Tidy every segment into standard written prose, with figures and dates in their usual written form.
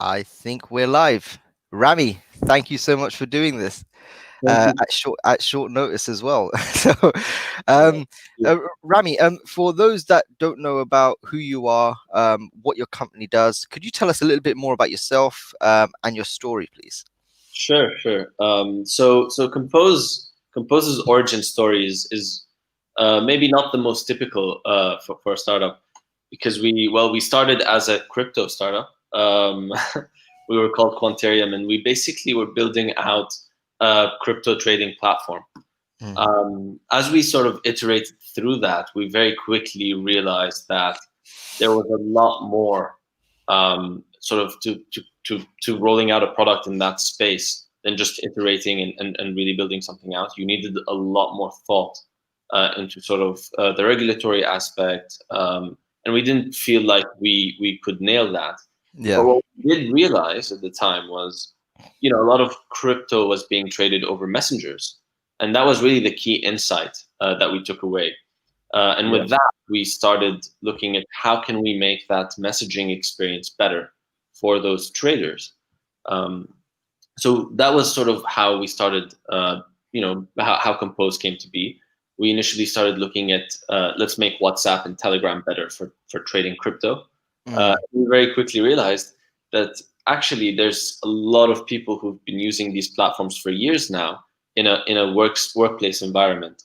I think we're live. Rami, thank you so much for doing this Thank you. at short notice as well. So, Yeah. um, Rami, for those that don't know about who you are, what your company does, could you tell us a little bit more about yourself and your story, please? Sure. So Compose's origin story is maybe not the most typical for a startup because we started as a crypto startup. We were called Quantarium, and we basically were building out a crypto trading platform. Mm. As we sort of iterated through that, we very quickly realized that there was a lot more sort of to rolling out a product in that space than just iterating and really building something out. You needed a lot more thought into sort of the regulatory aspect, and we didn't feel like we could nail that. But Yeah. what we did realize at the time was, a lot of crypto was being traded over messengers, and that was really the key insight that we took away. And Yeah. with that, we started looking at how can we make that messaging experience better for those traders. Um, so that was sort of how we started. How Compose came to be. We initially started looking at let's make WhatsApp and Telegram better for trading crypto. Mm. We very quickly realized that actually there's a lot of people who've been using these platforms for years now in a workplace environment,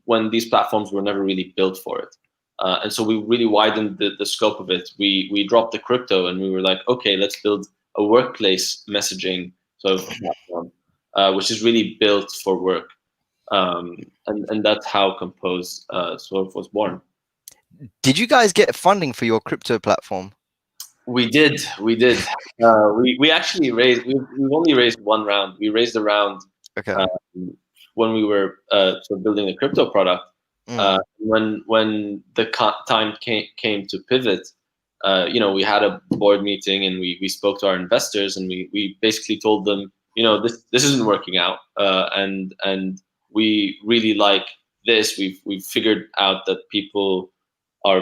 when these platforms were never really built for it. And so we really widened the scope of it. We dropped the crypto and we were like, okay, let's build a workplace messaging sort of platform, which is really built for work. And that's how Compose sort of was born. Did you guys get funding for your crypto platform? We did. We actually we've only raised one round. We raised a round Okay. um, when we were sort of building the crypto product. Mm. When the time came to pivot, we had a board meeting and we spoke to our investors and we basically told them, this isn't working out, and we really like this. We've figured out that people are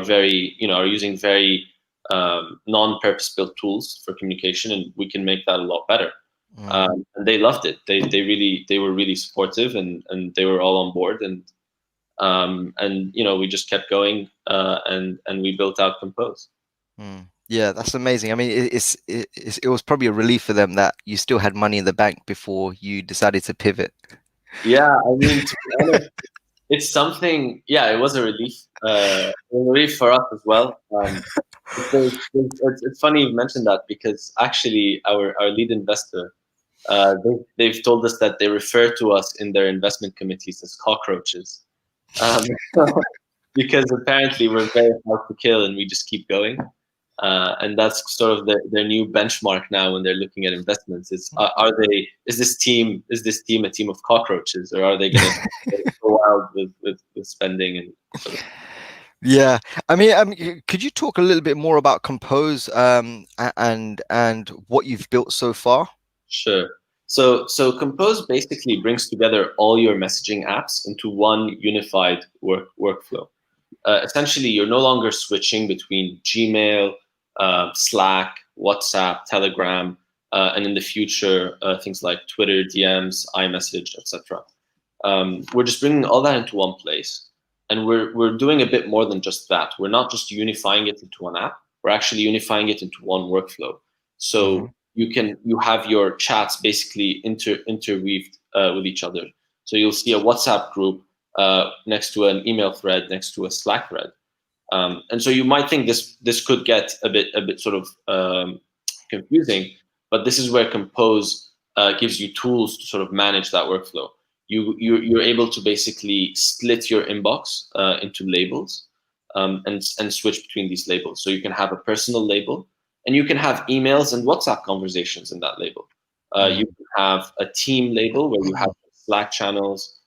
using very non-purpose built tools for communication, and we can make that a lot better. Mm. And they loved it. They were really supportive, and they were all on board. And we just kept going, and we built out Compose. Mm. Yeah, that's amazing. I mean, it was probably a relief for them that you still had money in the bank before you decided to pivot. Yeah, I mean, to be honest, it's something. Yeah, it was a relief for us as well. It's funny you mentioned that because actually our lead investor, they've told us that they refer to us in their investment committees as cockroaches, um, because apparently we're very hard to kill and we just keep going. And that's sort of their new benchmark now when they're looking at investments. Is this team a team of cockroaches, or are they going to go wild with spending and sort of. Yeah, I mean, could you talk a little bit more about Compose and what you've built so far? Sure. So Compose basically brings together all your messaging apps into one unified workflow. Essentially, you're no longer switching between Gmail, Slack, WhatsApp, Telegram, and in the future, things like Twitter, DMs, iMessage, etc. We're just bringing all that into one place, and we're doing a bit more than just that. We're not just unifying it into one app. We're actually unifying it into one workflow. Hmm. So you have your chats basically interweaved with each other. So you'll see a WhatsApp group next to an email thread, next to a Slack thread, and so you might think this could get a bit sort of confusing, but this is where Compose gives you tools to sort of manage that workflow. You're able to basically split your inbox into labels, and switch between these labels. So you can have a personal label, and you can have emails and WhatsApp conversations in that label. You can have a team label where you have Slack channels,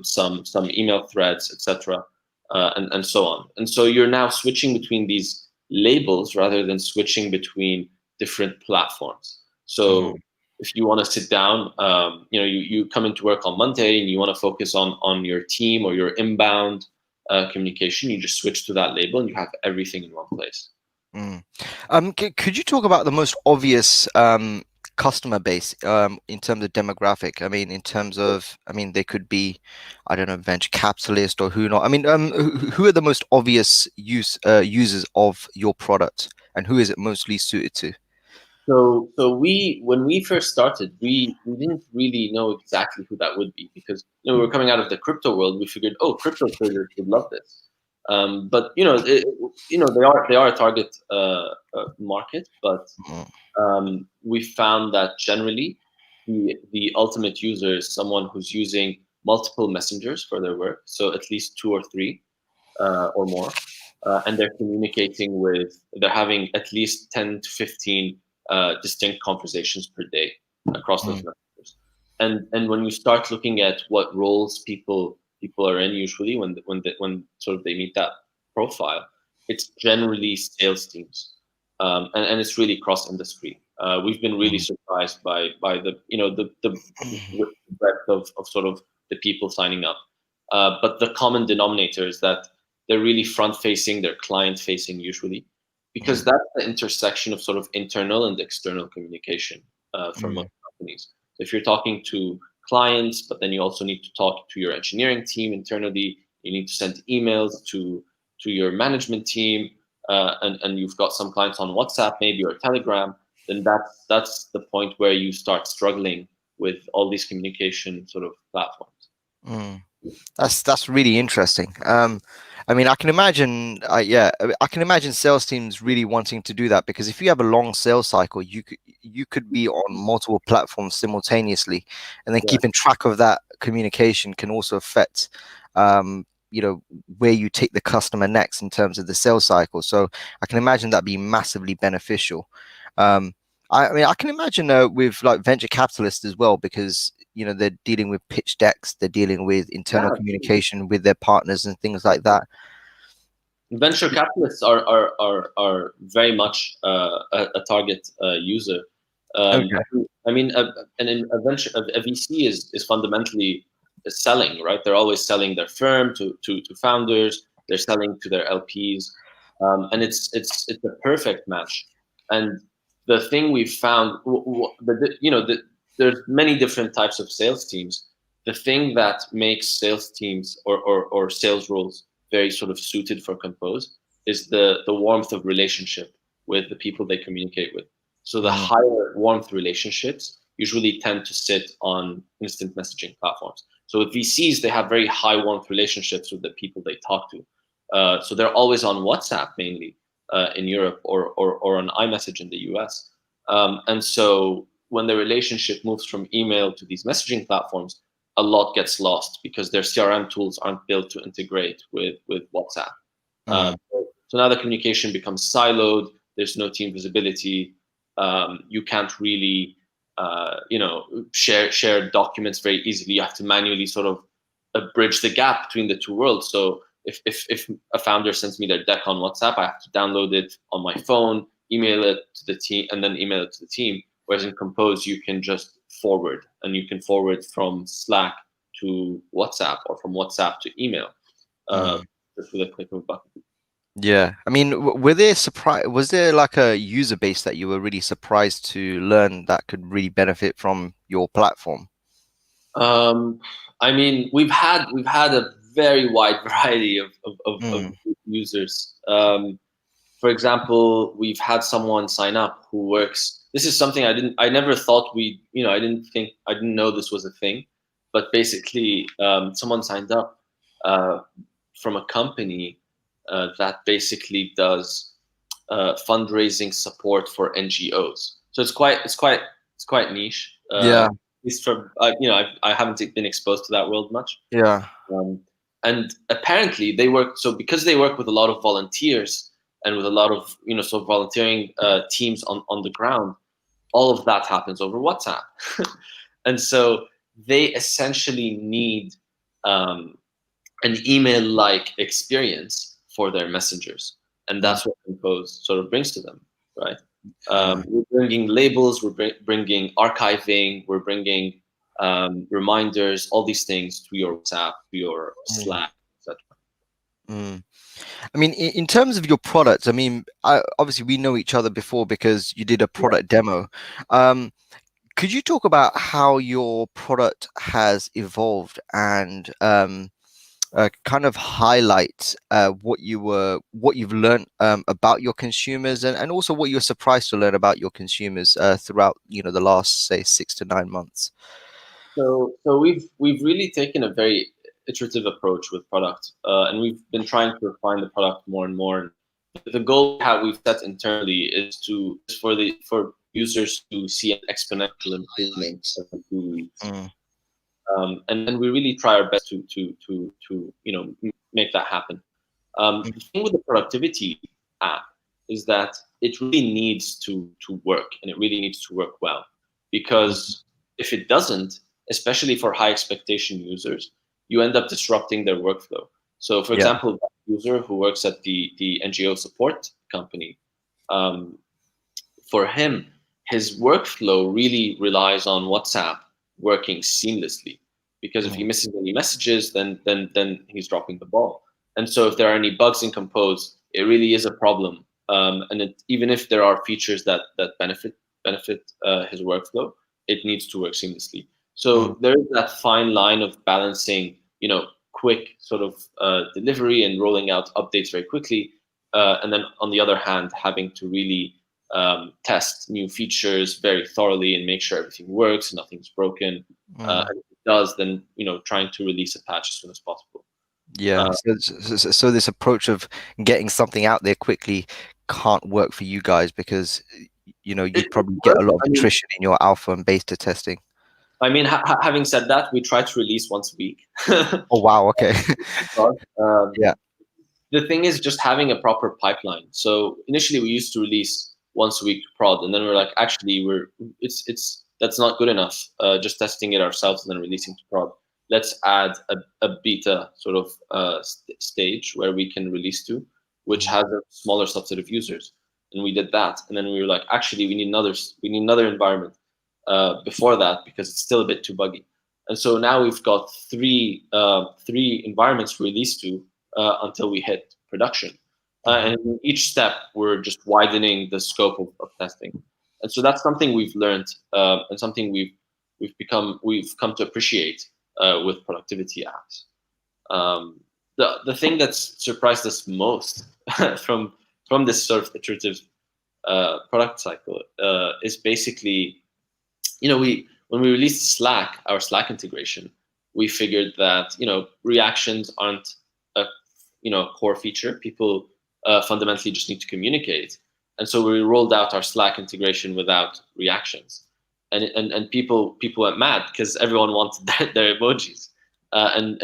some email threads, etc., and so on. And so you're now switching between these labels rather than switching between different platforms. So if you want to sit down, you come into work on Monday and you want to focus on your team or your inbound communication, you just switch to that label and you have everything in one place. Mm. Could you talk about the most obvious customer base in terms of demographic? I mean, in terms of, I mean, they could be, I don't know, venture capitalist or who not. I mean, who are the most obvious users of your product, and who is it mostly suited to? So we, when we first started, we didn't really know exactly who that would be, because we were coming out of the crypto world. We figured, oh, crypto traders would love this, but they are a target market, but Mm, we found that generally the ultimate user is someone who's using multiple messengers for their work, so at least two or three or more, and they're having at least 10 to 15 distinct conversations per day across those mm, messengers. And when you start looking at what roles people are in, usually when sort of they meet that profile, it's generally sales teams, and it's really cross industry. We've been really mm, surprised by the breadth of sort of the people signing up. But the common denominator is that they're really front facing, they're client facing usually, because mm, that's the intersection of sort of internal and external communication for most mm, companies. So if you're talking to clients, but then you also need to talk to your engineering team internally, you need to send emails to your management team, and you've got some clients on WhatsApp maybe or Telegram, then that's the point where you start struggling with all these communication sort of platforms. mm. That's really interesting. I mean, I can imagine, yeah, I can imagine sales teams really wanting to do that because if you have a long sales cycle, you could be on multiple platforms simultaneously, and then Yeah. keeping track of that communication can also affect, you know, where you take the customer next in terms of the sales cycle. So I can imagine that being massively beneficial. Um, I mean, I can imagine with like venture capitalists as well because they're dealing with pitch decks, they're dealing with internal Yeah. communication with their partners and things like that. Venture capitalists are very much a target user. Okay. I mean, a venture a VC is fundamentally selling, right? They're always selling their firm to founders. They're selling to their LPs, and it's a perfect match. And the thing we've found, there's many different types of sales teams. The thing that makes sales teams or sales roles very sort of suited for Compose is the warmth of relationship with the people they communicate with. So the Mm, higher warmth relationships usually tend to sit on instant messaging platforms. So with VCs, they have very high warmth relationships with the people they talk to. So they're always on WhatsApp mainly in Europe or on iMessage in the US. And so when the relationship moves from email to these messaging platforms, a lot gets lost because their CRM tools aren't built to integrate with WhatsApp. mm, So now the communication becomes siloed. There's no team visibility. You can't really, share documents very easily. You have to manually sort of bridge the gap between the two worlds. So if a founder sends me their deck on WhatsApp, I have to download it on my phone, email it to the team, and then email it to the team. Whereas in Compose, you can just forward, and you can forward from Slack to WhatsApp or from WhatsApp to email, uh, mm. just with a click of a button. Yeah, I mean, were there surprise? Was there like a user base that you were really surprised to learn that could really benefit from your platform? Um, I mean, we've had a very wide variety of Mm, users. For example, we've had someone sign up who works. This is something I never thought I didn't know this was a thing. But basically, someone signed up uh, from a company that basically does fundraising support for NGOs. So it's quite niche. yeah, At least from I haven't been exposed to that world much. yeah. Um, and apparently they work, so because they work with a lot of volunteers and with a lot of sort of volunteering teams on the ground, all of that happens over WhatsApp. And so they essentially need um, an email-like experience for their messengers, and Mm, that's what Compose sort of brings to them, right? mm, We're bringing labels, we're bringing archiving, we're bringing reminders, all these things to your WhatsApp, to your mm. Slack, etc. Mm. I mean, in terms of your product, I mean, obviously we know each other before because you did a Yeah. product demo. Um, could you talk about how your product has evolved and kind of highlight what you've learned about your consumers and also what you're surprised to learn about your consumers throughout, the last, say, 6 to 9 months? So we've really taken a very iterative approach with product, and we've been trying to refine the product more and more. And the goal we've set internally is for users to see an exponential improvement every 2 weeks, Mm, and we really try our best to make that happen. mm, The thing with the productivity app is that it really needs to work, and it really needs to work well, mm. because if it doesn't, especially for high expectation users, you end up disrupting their workflow. So, for Yeah. example, that user who works at the NGO support company, um, for him, his workflow really relies on WhatsApp working seamlessly. Because if he Mm, misses any messages, then he's dropping the ball. And so, if there are any bugs in Compose, it really is a problem. Even if there are features that benefit his workflow, it needs to work seamlessly. mm, So there is that fine line of balancing, quick sort of delivery and rolling out updates very quickly, and then on the other hand, having to really test new features very thoroughly and make sure everything works and nothing's broken. mm. And if it does, then trying to release a patch as soon as possible. Yeah. Uh, So this approach of getting something out there quickly can't work for you guys because it, you'd it probably get a works. lot of attrition in your alpha and beta testing. Having said that, we try to release once a week. Oh wow, okay. um, Yeah. the thing is just having a proper pipeline. So initially we used to release once a week to prod, and then we're like, actually, it's that's not good enough. Just testing it ourselves and then releasing to prod. Let's add a beta sort of stage where we can release to, which Mhm, has a smaller subset of users. And we did that, and then we were like, actually, we need another environment before that because it's still a bit too buggy. And so now we've got three environments to release to until we hit production. mhm, And in each step, we're just widening the scope of testing. And so that's something we've learned, and something we've come to appreciate with productivity apps. The thing that's surprised us most from from this sort of iterative product cycle is basically, we when we released Slack, our Slack integration, we figured that reactions aren't a core feature. People fundamentally just need to communicate, and so we rolled out our Slack integration without reactions, and people went mad because everyone wanted their emojis, and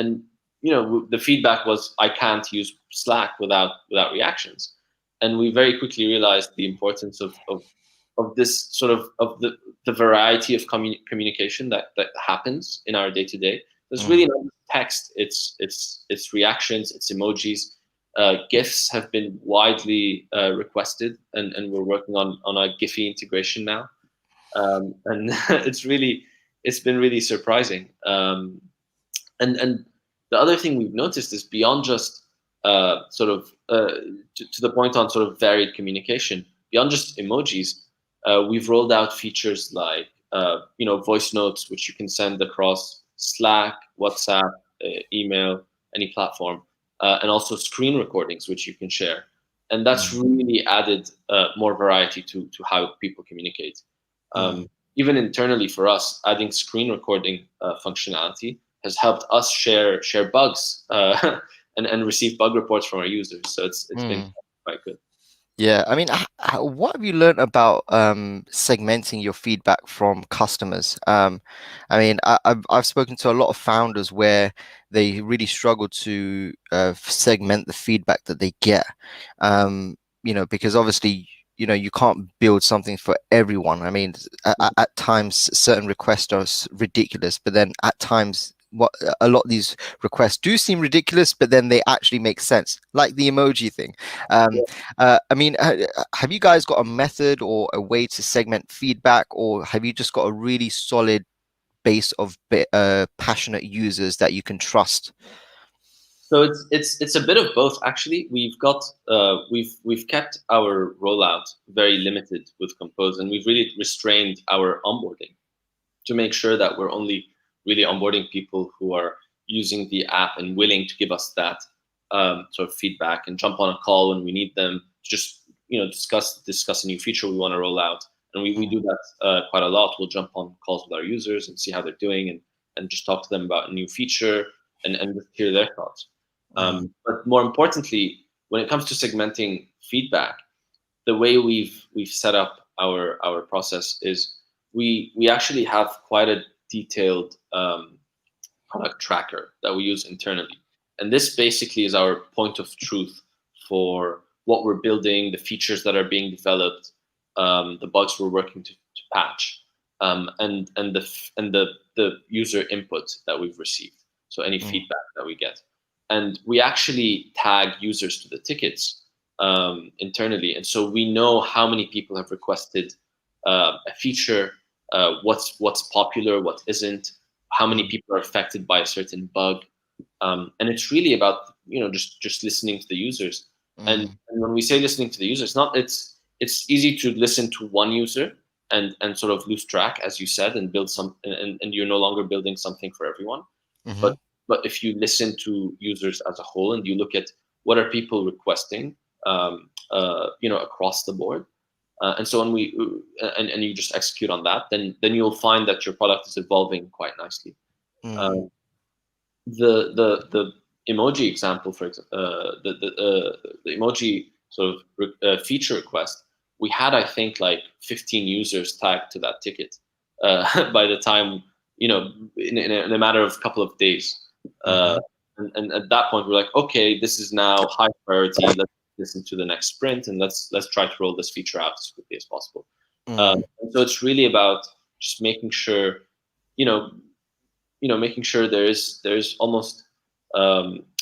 the feedback was, I can't use Slack without reactions, and we very quickly realized the importance of this sort of the variety of communication that happens in our day to day. There's mm, really not text. It's reactions. It's emojis. GIFs have been widely requested, and we're working on a Giphy integration now. And it's been really surprising. And the other thing we've noticed is beyond just sort of to the point on sort of varied communication, beyond just emojis, we've rolled out features like voice notes, which you can send across Slack, WhatsApp, email, any platform, and also screen recordings, which you can share. And that's mm, really added more variety to how people communicate. mm. Even internally for us, adding screen recording functionality has helped us share bugs and receive bug reports from our users. So it's been Mm. quite good. Yeah, I mean, what have you learned about segmenting your feedback from customers? I mean, I've spoken to a lot of founders where they really struggle to segment the feedback that they get. Because obviously, you can't build something for everyone. I mean, at times certain requests are ridiculous, but then at times, what a lot of these requests do seem ridiculous, but then they actually make sense, like the emoji thing. Um, I mean, have you guys got a method or a way to segment feedback, or have you just got a really solid base of passionate users that you can trust? So it's a bit of both actually. We've kept our rollout very limited with Compose, and we've really restrained our onboarding to make sure that we're only really onboarding people who are using the app and willing to give us that sort of feedback and jump on a call when we need them to just discuss a new feature we want to roll out. And we Mm, do that quite a lot. We'll jump on calls with our users and see how they're doing, and just talk to them about a new feature, and just hear their thoughts. mm, But more importantly, when it comes to segmenting feedback, the way we've set up our process is we actually have quite a detailed product tracker that we use internally, and this basically is our point of truth for what we're building, the features that are being developed, the bugs we're working to patch, and the user input that we've received. So any mm, feedback that we get, and we actually tag users to the tickets internally, and so we know how many people have requested a feature, what's popular, what isn't, how many mm, people are affected by a certain bug, and it's really about just listening to the users. mm, And when we say listening to the users, it's easy to listen to one user and sort of lose track, as you said, and build some, and you're no longer building something for everyone. mhm, But if you listen to users as a whole and you look at what are people requesting, across the board, and so when we and you just execute on that, then you'll find that your product is evolving quite nicely. mm, Um, the emoji example, for example, the emoji sort of feature request, we had, I think, like 15 users tagged to that ticket by the time, in a matter of a couple of days. Uh, mhm, and at that point, we're like, okay, this is now high priority. Let's listen to the next sprint, and let's try to roll this feature out as quickly as possible. mm. And so it's really about just making sure, you know, making sure there's almost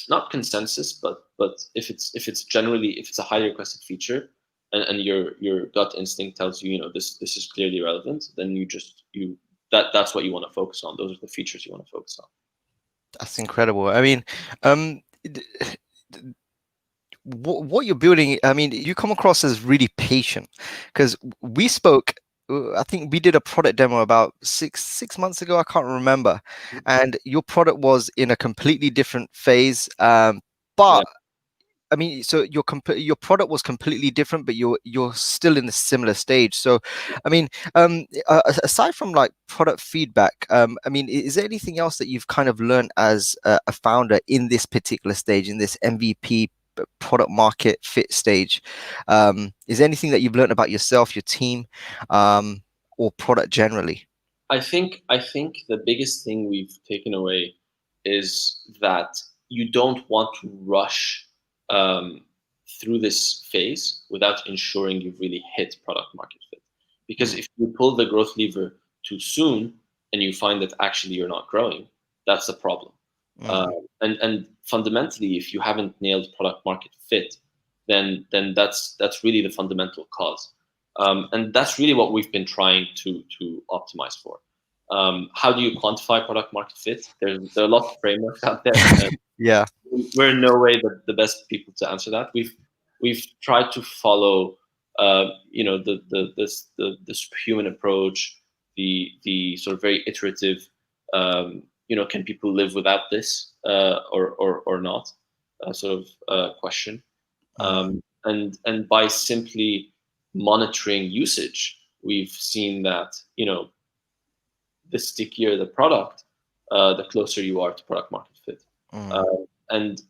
not consensus, but if it's a highly requested feature, and your gut instinct tells you, this is clearly relevant, then that's what you want to focus on. Those are the features you want to focus on. That's incredible. I mean, d- what you're building, I mean, you come across as really patient because we spoke. I think we did a product demo about six months ago. I can't remember, and your product was in a completely different phase. Yeah, But I mean, so your product was completely different, but you're still in a similar stage. So, I mean, aside from like product feedback, I mean, is there anything else that you've kind of learned as a founder in this particular stage, in this MVP product market fit stage? Is there anything that you've learned about yourself, your team, or product generally? I think the biggest thing we've taken away is that you don't want to rush um, through this phase without ensuring you've really hit product market fit. Because Mm, if you pull the growth lever too soon and you find that actually you're not growing, that's the problem. mm, And fundamentally, if you haven't nailed product market fit, then that's really the fundamental cause. And that's really what we've been trying to optimize for. How do you quantify product market fit? There are lots of frameworks out there, and yeah. we're in no way the best people to answer that. We've tried to follow, this human approach, the sort of very iterative. Can people live without this, or not? Sort of question. Mm, And by simply monitoring usage, we've seen that the stickier the product, the closer you are to product market fit. mm, And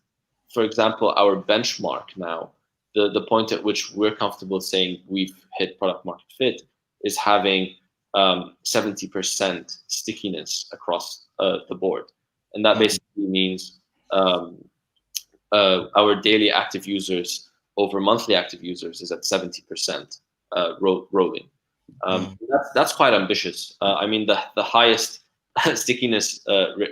for example, our benchmark now, the point at which we're comfortable saying we've hit product market fit, is having 70% stickiness across the board. And that mm, basically means um, our daily active users over monthly active users is at 70% rolling. mm, That's quite ambitious. I mean, the highest stickiness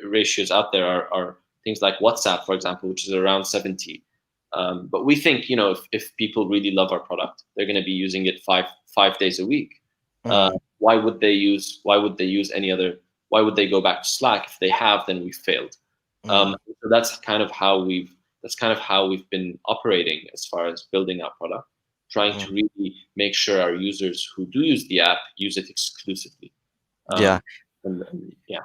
ratios out there are things like WhatsApp, for example, which is around 70. But we think, if people really love our product, they're going to be using it five days a week. Uh, mm, why would they use any other? Why would they go back to Slack? If they have, then we failed. Mm, So that's kind of how we've been operating as far as building our product, trying mm. to really make sure our users who do use the app use it exclusively. Yeah. And yeah.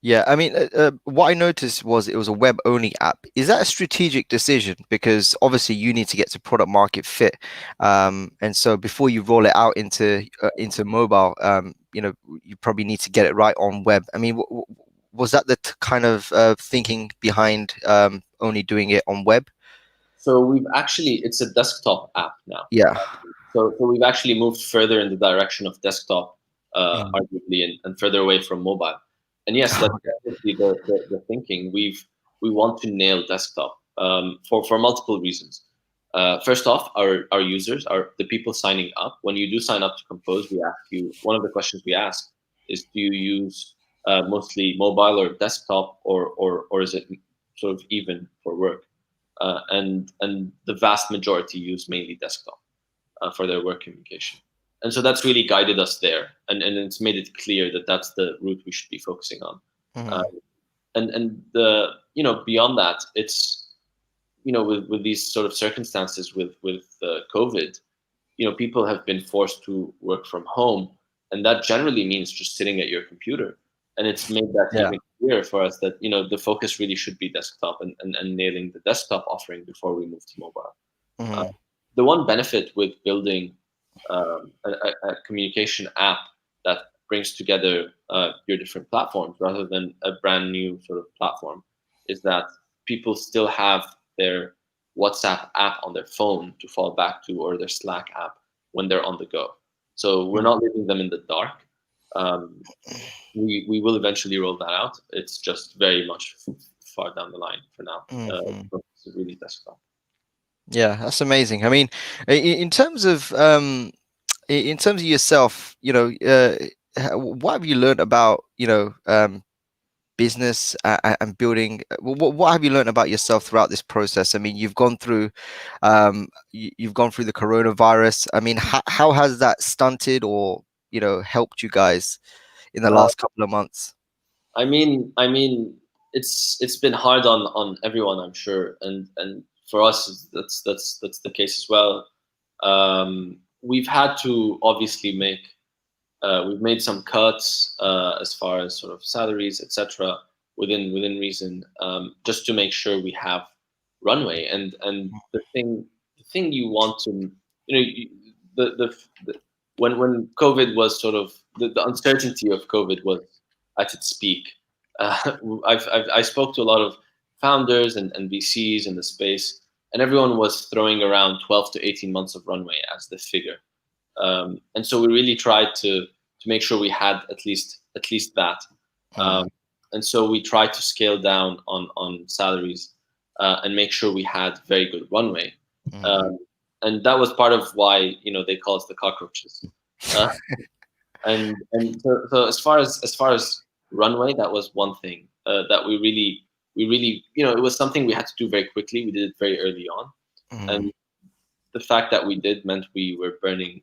Yeah, I mean, what I noticed was it was a web-only app. Is that a strategic decision? Because obviously you need to get to product market fit, and so before you roll it out into mobile, you probably need to get it right on web. I mean, was that the kind of thinking behind only doing it on web? So it's a desktop app now. Yeah. So we've actually moved further in the direction of desktop, Mm. arguably, and further away from mobile. And yes, that's Okay. definitely the thinking. We want to nail desktop for multiple reasons. First off, our users, are the people signing up. When you do sign up to Compose, we ask you, one of the questions we ask is, do you use mostly mobile or desktop, or is it sort of even for work? And the vast majority use mainly desktop for their work communication. And so that's really guided us there, and it's made it clear that that's the route we should be focusing on. Mm. Um, and the beyond that, it's with these sort of circumstances with COVID, people have been forced to work from home, and that generally means just sitting at your computer. And it's made that Yeah. even clearer for us that the focus really should be desktop, and nailing the desktop offering before we move to mobile. Uh, Mm. the one benefit with building a communication app that brings together your different platforms rather than a brand new sort of platform is that people still have their WhatsApp app on their phone to fall back to, or their Slack app when they're on the go. So we're Mm. not leaving them in the dark. Um, we will eventually roll that out. It's just very much far down the line for now. Mm. It's really desktop. Yeah, that's amazing. I mean, in terms of in terms of yourself, what have you learned about, business and building? What have you learned about yourself throughout this process? I mean, you've gone through the coronavirus. I mean, how has that stunted or, helped you guys in the Uh, last couple of months? I mean, it's been hard on everyone, I'm sure, and for us, that's the case as well. We've had to obviously we've made some cuts as far as sort of salaries, etc., within reason, just to make sure we have runway. And the thing you want to, the when COVID was sort of the uncertainty of COVID was at its peak. I spoke to a lot of founders and VCs in the space, and everyone was throwing around 12 to 18 months of runway as the figure. And so we really tried to make sure we had at least that. Mm. Um, and so we tried to scale down on salaries and make sure we had very good runway. Mm. Um, and that was part of why they call us the cockroaches. Uh, and so as far as runway, that was one thing that we really it was something we had to do very quickly. We did it very early on, Mm. and the fact that we did meant we were burning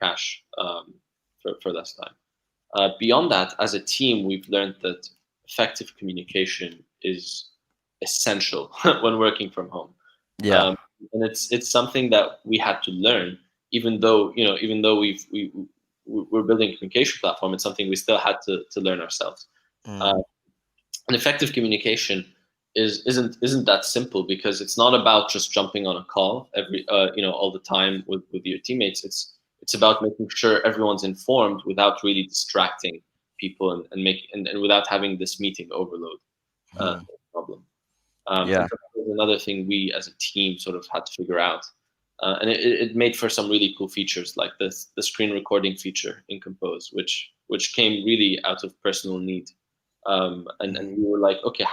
cash for less time. Beyond that, as a team, we've learned that effective communication is essential when working from home, Yeah. um, and it's something that we had to learn. Even though we're building a communication platform, it's something we still had to learn ourselves. Mm. Uh, and effective communication isn't that simple, because it's not about just jumping on a call all the time with your teammates. It's about making sure everyone's informed without really distracting people, and without having this meeting overload Mm. problem. And Yeah. so that was another thing we as a team sort of had to figure out. And it made for some really cool features, like the screen recording feature in Compose, which came really out of personal need. And we were like, okay,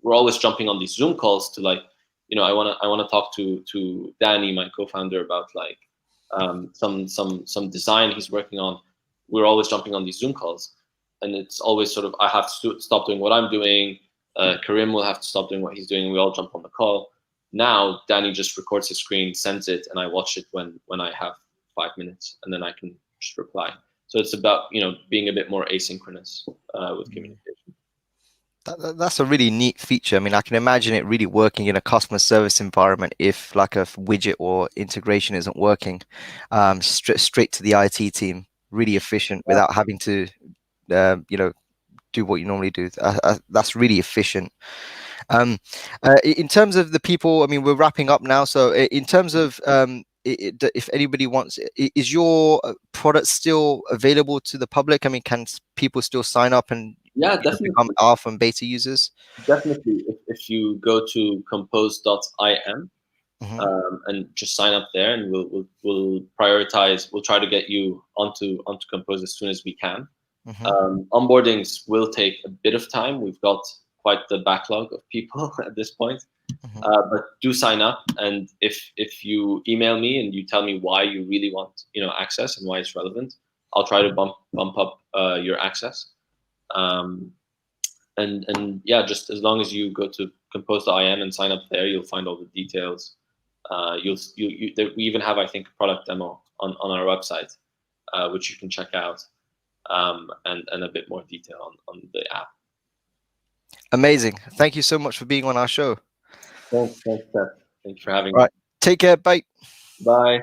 we're always jumping on these Zoom calls to, like, I want to talk to Danny, my co-founder, about like some design he's working on. We're always jumping on these Zoom calls, and it's always sort of, I have to stop doing what I'm doing. Karim will have to stop doing what he's doing. We all jump on the call. Now Danny just records his screen, sends it, and I watch it when I have 5 minutes, and then I can just reply. So it's about being a bit more asynchronous with Mm. communication. That's a really neat feature. I mean, I can imagine it really working in a customer service environment if like a widget or integration isn't working. Straight to the IT team, really efficient Yeah, without having to, do what you normally do. That's really efficient. In terms of the people, I mean, we're wrapping up now. So in terms of if anybody wants, is your product still available to the public? I mean, can people still sign up and yeah, become definitely, alpha and beta users? definitely. If you go to compose.im, Hmm. and just sign up there, and we'll prioritize. We'll try to get you onto Compose as soon as we can. Hmm. Onboardings will take a bit of time. We've got quite the backlog of people at this point. Hmm. But do sign up, and if you email me and you tell me why you really want access and why it's relevant, I'll try to bump up your access. Um, and yeah, just as long as you go to compose.im and sign up there, you'll find all the details. We even have, I think, a product demo on our website, which you can check out, and a bit more detail on the app. Amazing. Thank you so much for being on our show. Thanks, Seth. Thank you for having All me. right. Take care. Bye. Bye.